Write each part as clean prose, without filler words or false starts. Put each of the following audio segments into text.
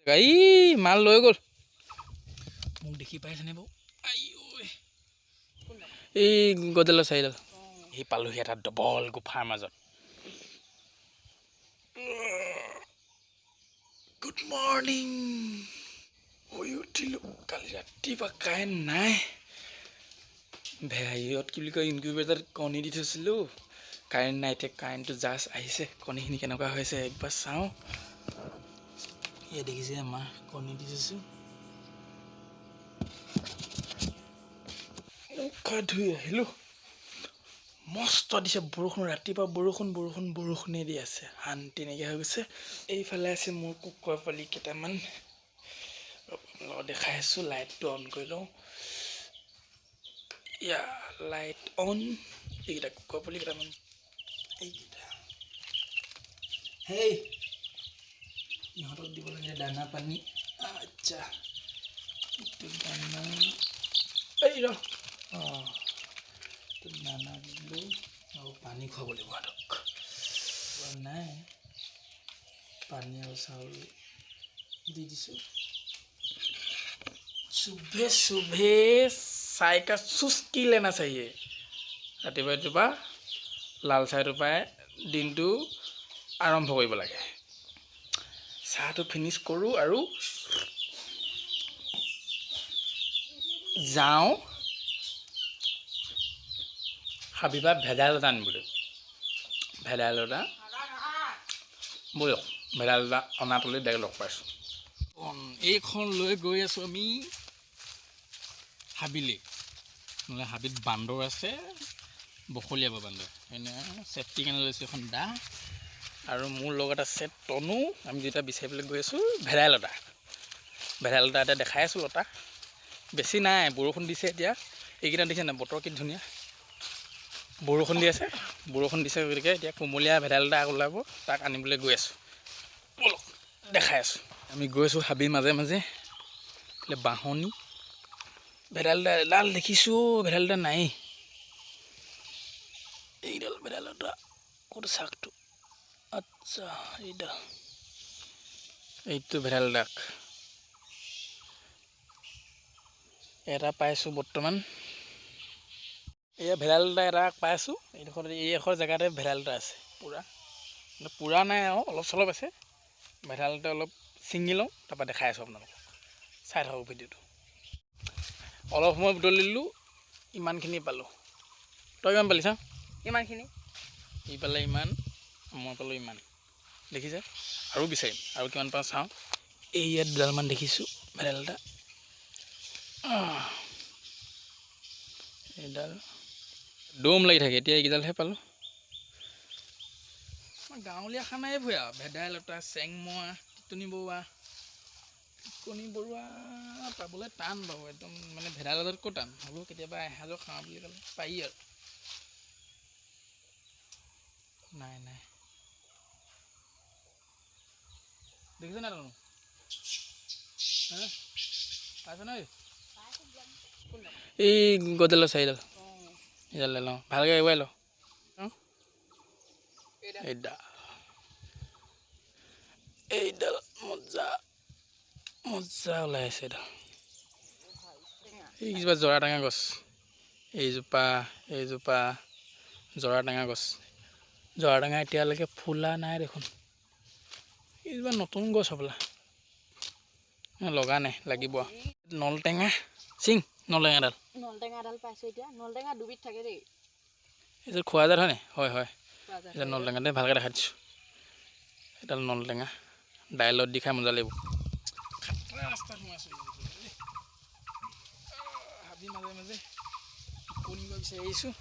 এই মাল লৈ গ'ল মোক দেখি পাইছেনে বাৰু এই গজলৰ চাৰিডাল সি পালোহি এটা ডবল গুফাৰ মাজত গুড মৰ্ণিং শুই উঠিলোঁ কালি ৰাতিপুৱা কাৰেণ্ট নাই হেৰিয়ত কি বুলি কয় ইনকিউবেটৰত কণী দি থৈছিলোঁ কাৰেণ্ট নাই এতিয়া কাৰেণ্টটো জাষ্ট আহিছে কণীখিনি কেনেকুৱা হৈছে একবাৰ চাওঁ এয়া দেখিছে আমাৰ কণী দি থৈছোঁ মুখা ধুই আহিলোঁ মস্ত দিছে বৰষুণ ৰাতিপুৱা বৰষুণেই দি আছে শান্তি নাইকিয়া হৈ গৈছে এইফালে আছে মোৰ কুকুৰা পোৱালি কেইটামান লগত দেখাই আছোঁ লাইটটো অন কৰি লওঁ ইয়া লাইট অন এইকেইটা কুকুৰা পোৱালি কেইটামান এইকেইটা হেই ইহঁতক দিব লাগে দানা পানী আচ্ছা দানা এই ৰ অঁ দানা দিলোঁ আৰু পানী খুৱাব লাগিব সিহঁতক নাই পানী আৰু চাউল দি দিছোঁ सुबह सुबह चाय का चुस्की लेना चाहिए ৰাতিপুৱা লাল চাহটো পাই দিনটো আৰম্ভ কৰিব লাগে চাহটো ফিনিছ কৰোঁ আৰু যাওঁ হাবিবা ভেদাইলতা আনিবলৈ ভেদাইলতা ব'লক ভেদাইলতা অনাটোলৈ ডাইৰেক্ট লগ পাইছোঁ এইখন লৈ গৈ আছোঁ আমি হাবিলে নহ'লে হাবিত বান্দৰ আছে বখলিয়াব বান্দৰ এনে চেফটি কাৰণে লৈছোঁ এখন দা আৰু মোৰ লগত আছে তনু আমি যেতিয়া বিচাৰিবলৈ গৈ আছোঁ ভেদাইলতা এটা দেখাই আছোঁ লতা বেছি নাই বৰষুণ দিছে এতিয়া এইকেইটা দেখিছে নাই বতৰ কি ধুনীয়া বৰষুণ দিছে গতিকে এতিয়া কুমলীয়া ভেদাইলতা ওলাব তাক আনিবলৈ গৈ আছোঁ ব'লক দেখাই আছোঁ আমি গৈ আছোঁ হাবিৰ মাজে মাজে বাঁহনি ভেদাইলতা এডাল দেখিছোঁ ভেদাইলতা নাই এইডাল ভেদাইলতা ক'ত চাকটো আচ্ছা এইটো ভেদাইলতা এটা পাইছোঁ বৰ্তমান এয়া ভেদাইলতা এটা পাইছোঁ এইডোখৰ জেগাতে ভেদাইলতা আছে পূৰা নাই আৰু অলপ চলপ আছে ভেদাইলতা অলপ ছিঙি লওঁ তাৰপৰা দেখাই আছোঁ আপোনালোকক চাই থাকক ভিডিঅ'টো অলপ সময় বুটলিলোঁ ইমানখিনি পালোঁ তই কিমান পালি চা ইমানখিনি ই পালে ইমান মই পালোঁ ইমান দেখিছে আৰু বিচাৰিম আৰু কিমান পাওঁ চাওঁ এই ইয়াত দুডালমান দেখিছোঁ ভেদাইলতা এইডাল দম লাগি থাকে এতিয়া এইকেইডালহে পালোঁ গাঁৱলীয়া খানাই ভুই আৰু ভেদাইলতা চেংমৰা টিকনি বৰুৱা পাবলৈ টান বাৰু একদম মানে ভেদাইলতাতকৈ টান হ'লেও কেতিয়াবা এসাঁজৰ খাওঁ বুলি ক'লে পাৰি আৰু নাই দেখিছে নাই তনো পাইছ নাই এই গজলৰ চাৰিডাল এইডাল লওঁ ভালকৈ এৰুৱাই লওঁ এইডাল মজা ওলাই আছে এইডাল এই কিবা জৰা টেঙা গছ এইজোপা জৰা টেঙা গছ জৰা টেঙা এতিয়ালৈকে ফুলা নাই দেখোন এইজোপা নতুন গছ হ'বলা লগা নাই লাগিব নলটেঙা নলটেঙাডাল পাইছোঁ এতিয়া নলটেঙা দুবিধ থাকে দেই এইযোৰ খোৱা যায় হয়নে হয় এতিয়া নলটেঙা দেই ভালকৈ দেখাই দিছোঁ এডাল নলটেঙা দাইলত দি খাই মজা লাগিব ৰাস্তাত সোমাইছোঁ হাবি মাজে কণী বিচাৰি আহিছোঁ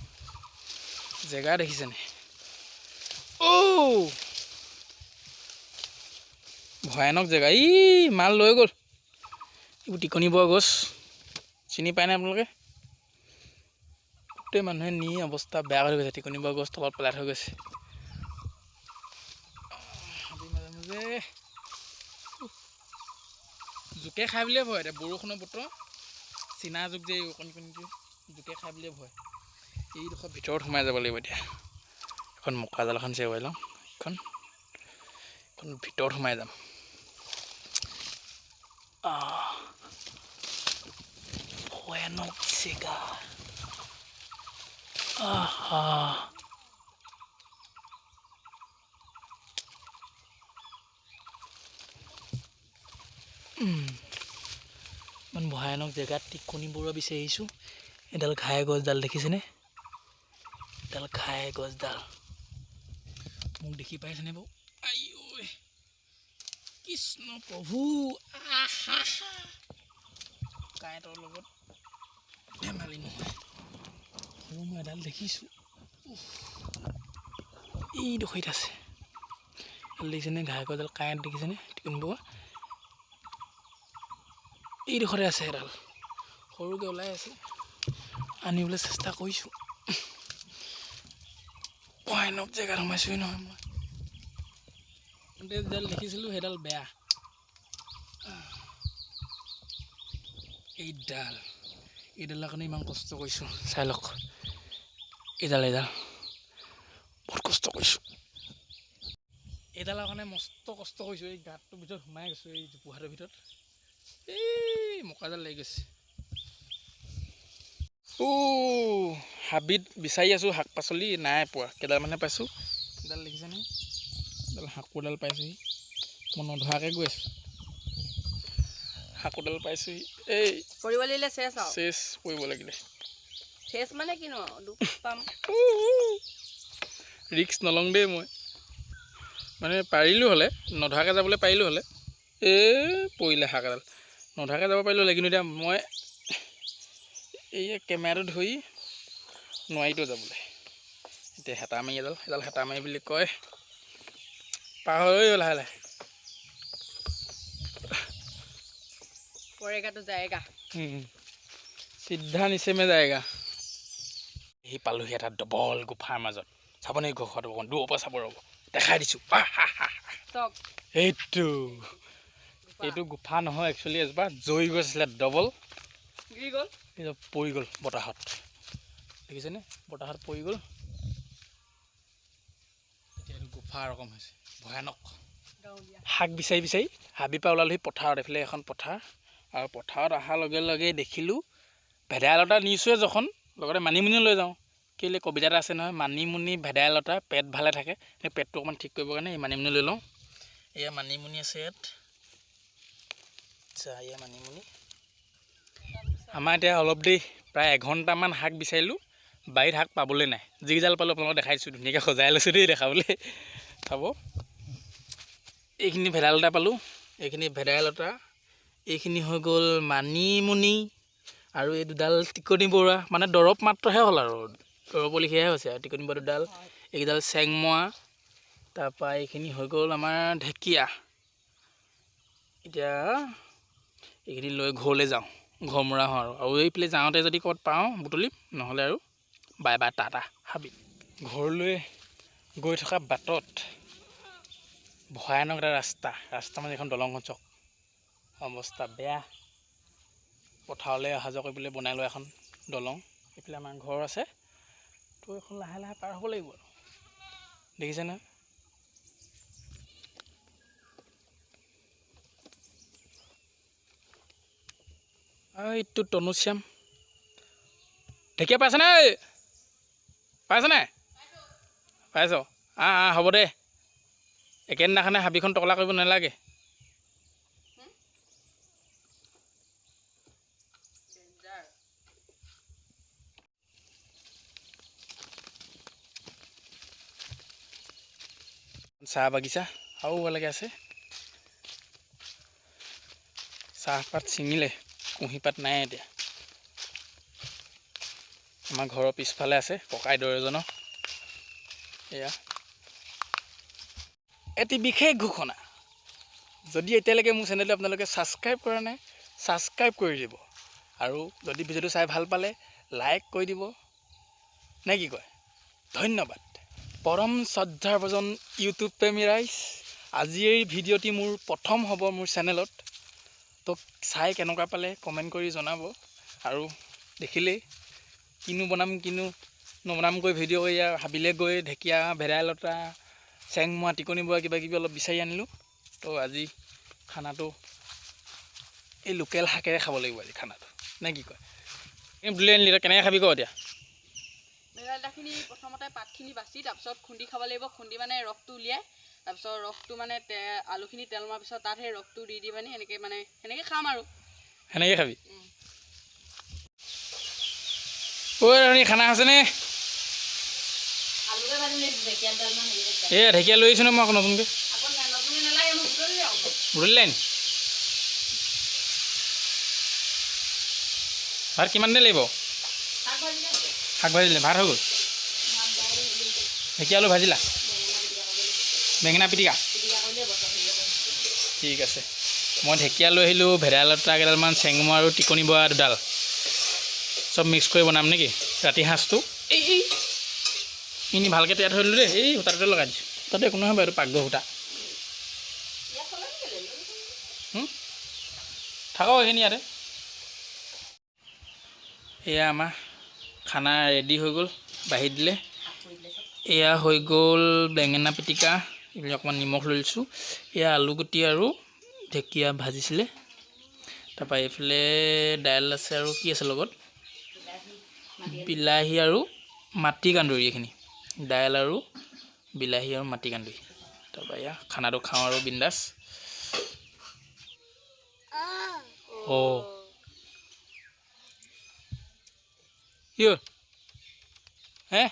জেগা দেখিছেনে ভয়ানক জেগা মাল লৈ গ'ল এইবোৰ টিকনি বৰুৱা গছ চিনি পায় নাই আপোনালোকে গোটেই মানুহে নি অৱস্থা বেয়া হৈ গৈছে টিকনি বৰুৱা গছ তলত পেলাই থৈ গৈছে মাজে জোকে খাই বুলিয়ে ভয় এতিয়া বৰষুণৰ বতৰ চীনা জোক যে কণী জোকে খাই বুলিয়ে ভয় এইডোখৰ ভিতৰত সোমাই যাব লাগিব এতিয়া এখন মকা জাল এখন চেৰুৱাই লওঁ এখন ভিতৰত সোমাই যাম ভয়ানক জেগা আহা ইমান ভয়ানক জেগাত টিকনি বৰুৱা বিচাৰি আহিছোঁ এডাল ঘাই গছডাল দেখিছেনে এডাল ঘাই গছডাল মোক দেখি পাইছেনে বাৰু আইঐ কৃষ্ণ প্ৰভু আহা কাঁইটৰ লগত ধেমালি নহয় আৰু মই এডাল দেখিছোঁ এইডোখৰত আছে এডাল দেখিছেনে ঘাই গছডাল কাঁইট দেখিছেনে টিকনি বৰুৱা এইডোখৰতে আছে এডাল সৰুকৈ ওলাই আছে আনিবলৈ চেষ্টা কৰিছোঁ ভয়ানক জেগাত সোমাইছোঁহি নহয় মই যিডাল দেখিছিলোঁ সেইডাল বেয়া এইডালৰ কাৰণে ইমান কষ্ট কৰিছোঁ চাই লওক এইডাল বহুত কষ্ট কৰিছোঁ এইডালৰ কাৰণে মস্ত কষ্ট কৰিছোঁ এই গাঁতটোৰ ভিতৰত সোমাই গৈছোঁ এই জোপোহাটোৰ ভিতৰত এই মকাডাল লাগি গৈছে হাবিত বিচাৰি আছোঁ শাক পাচলি নাই পোৱা কেইডালমানহে পাইছোঁ এডাল দেখিছেনে এডাল শাকোডাল পাইছোঁহি মই নধৰাকৈ গৈ আছোঁ শাকোডাল পাইছোঁহি এই কৰিব লাগিলে চেছ আৰু চেছ কৰিব লাগিলে চেছ মানে কিনো দুখ পাম ৰিক্স নলওঁ দেই মই মানে পাৰিলোঁ হ'লে নধৰাকৈ যাবলৈ পাৰিলোঁ হ'লে পৰিলে শাক এডাল নধৰাকৈ যাব পাৰিলোঁ হ'লে কিন্তু এতিয়া মই এই কেমেৰাটো ধৰি নোৱাৰিতো যাবলৈ এতিয়া হেতা মাৰি এডাল হেতা মাৰি বুলি কয় পাহৰি গ'ল লাহে লাহে পৰেগাটো যায়গা চিধা নিচে মে যায়গা সি পালোহি এটা ডবল গুফাৰ মাজত চাব নেকি গুফাটো অকণ দূৰৰ পৰা চাব ৰ'ব দেখাই দিছোঁ এইটো গুফা নহয় একচুৱেলি এজোপা জৈ গছ আছিলে ডবল পৰি গ'ল বতাহত দেখিছেনে বতাহত পৰি গ'ল এতিয়া এইটো গুফা ৰকম হৈছে ভয়ানক শাক বিচাৰি বিচাৰি হাবিৰ পৰা ওলালোহি পথাৰত এইফালে এখন পথাৰ আৰু পথাৰত অহাৰ লগে লগে দেখিলোঁ ভেদাইলতা নিছোঁৱে যখন লগতে মানিমুনিও লৈ যাওঁ কেলৈ কবিতা এটা আছে নহয় মানিমুনি ভেদাইলতা পেট ভালে থাকে সেই পেটটো অকণমান ঠিক কৰিবৰ কাৰণে এই মানিমুনি লৈ লওঁ এয়া মানিমুনি আছে ইয়াত আচ্ছা এয়া মানিমুনি আমাৰ এতিয়া অলপ দেৰি প্ৰায় এঘণ্টামান শাক বিচাৰিলোঁ বাৰীত শাক পাবলৈ নাই যিকেইডাল পালোঁ আপোনালোকক দেখাই দিছোঁ ধুনীয়াকৈ সজাই লৈছোঁ দেই দেখাবলৈ চাব এইখিনি ভেদাইলতা পালোঁ এইখিনি ভেদাইলতা এইখিনি হৈ গ'ল মানিমুনি আৰু এই দুডাল টিকনি বৰুৱা মানে দৰৱ মাত্ৰহে হ'ল আৰু দৰৱ লিখিয়াহে হৈছে আৰু টিকনি বৰুৱা দুডাল এইকেইডাল চেংমৰা তাৰপৰা এইখিনি হৈ গ'ল আমাৰ ঢেকীয়া এতিয়া এইখিনি লৈ ঘৰলৈ যাওঁ ঘৰমৰা হওঁ আৰু এইফালে যাওঁতে যদি ক'ত পাওঁ বুটলিম নহ'লে আৰু বাই বাই টাটা হাবিত ঘৰলৈ গৈ থকা বাটত ভয়ানক এটা ৰাস্তা মানে এখন দলংখন চক অৱস্থা বেয়া পথাৰলৈ অহা যোৱা কৰিবলৈ বনাই লোৱা এখন দলং এইফালে আমাৰ ঘৰ আছে তো এখন লাহে লাহে পাৰ হ'ব লাগিব আৰু দেখিছে নহয় এইটো তনুশ্যাম ঢেকীয়া পাইছেনে পাইছ হ'ব দে একেদিনাখনে হাবিখন টকলা কৰিব নালাগে চাহ বাগিচা আৰু বেলেগে আছে চাহপাত ছিঙিলে কুঁহিপাত নাই এতিয়া আমাৰ ঘৰৰ পিছফালে আছে ককাইদেউ এজনৰ এয়া এটি বিশেষ ঘোষণা যদি এতিয়ালৈকে মোৰ চেনেলটো আপোনালোকে ছাবস্ক্ৰাইব কৰা নাই ছাবস্ক্ৰাইব কৰি দিব আৰু যদি ভিডিঅ'টো চাই ভাল পালে লাইক কৰি দিব নে কি কয় ধন্যবাদ পৰম শ্ৰদ্ধাভাজন ইউটিউব প্ৰেমী ৰাইজ আজিৰ এই ভিডিঅ'টি মোৰ প্ৰথম হ'ব মোৰ চেনেলত তো চাই কেনেকুৱা পালে কমেণ্ট কৰি জনাব আৰু দেখিলেই কিনো বনাম কিনো নবনামকৈ ভিডিঅ' এয়া হাবিলে গৈ ঢেকীয়া ভেদাইলতা চেংমৰা টিকনি বৰুৱা কিবা কিবি অলপ বিচাৰি আনিলোঁ তো আজি খানাটো এই লোকেল শাকেৰে খাব লাগিব আজি খানাটো নে কি কয় বুটলি আনিলি তই কেনেকৈ খাবি ক এতিয়া ভেদাইলতাখিনি প্ৰথমতে পাতখিনি বাচি তাৰপিছত খুন্দি খাব লাগিব খুন্দি মানে ৰসটো উলিয়াই তাৰপিছত ৰসটো মানে আলুখিনি তেল মৰাৰ পিছত তাত সেই ৰসটো দি মানে সেনেকৈ খাম আৰু সেনেকৈ খাবি ঐ ৰাণী খানা আছেনে এই ঢেকীয়া লৈ আহিছোঁ ন মই আকৌ নতুনকৈ বুটলিলে নি ভাত কিমান দেৰি লাগিব শাক ভাজিলে ভাত হৈ গ'ল ঢেকীয়া আলু ভাজিলা বেঙেনা পিটিকা ঠিক আছে মই ঢেকীয়া লৈ আহিলোঁ ভেদাইলতা কেইডালমান চেংমৰা আৰু টিকনি বৰা দুডাল চব মিক্স কৰি বনাম নেকি ৰাতি সাঁজটো এই ভালকৈ তিয়াই থৈ দিলোঁ দেই এই সূতাটোতে লগাই দিছোঁ তাতে একো নহয় বাৰু এইটো পাকঘৰ সূতা থাকক এইখিনি ইয়াতে এয়া আমাৰ খানা ৰেডি হৈ গ'ল বাঢ়ি দিলে এয়া হৈ গ'ল বেঙেনা পিটিকা এইবিলাক অকণমান নিমখ লৈ লৈছোঁ এয়া আলুগুটি আৰু ঢেকীয়া ভাজিছিলে তাৰপৰা এইফালে দাইল আছে আৰু কি আছে লগত বিলাহী আৰু মাটি কান্দুৰি এইখিনি দাইল আৰু বিলাহী আৰু মাটি কান্দুৰি তাৰপৰা এয়া খানাটো খাওঁ আৰু বিন্দাছ কি হে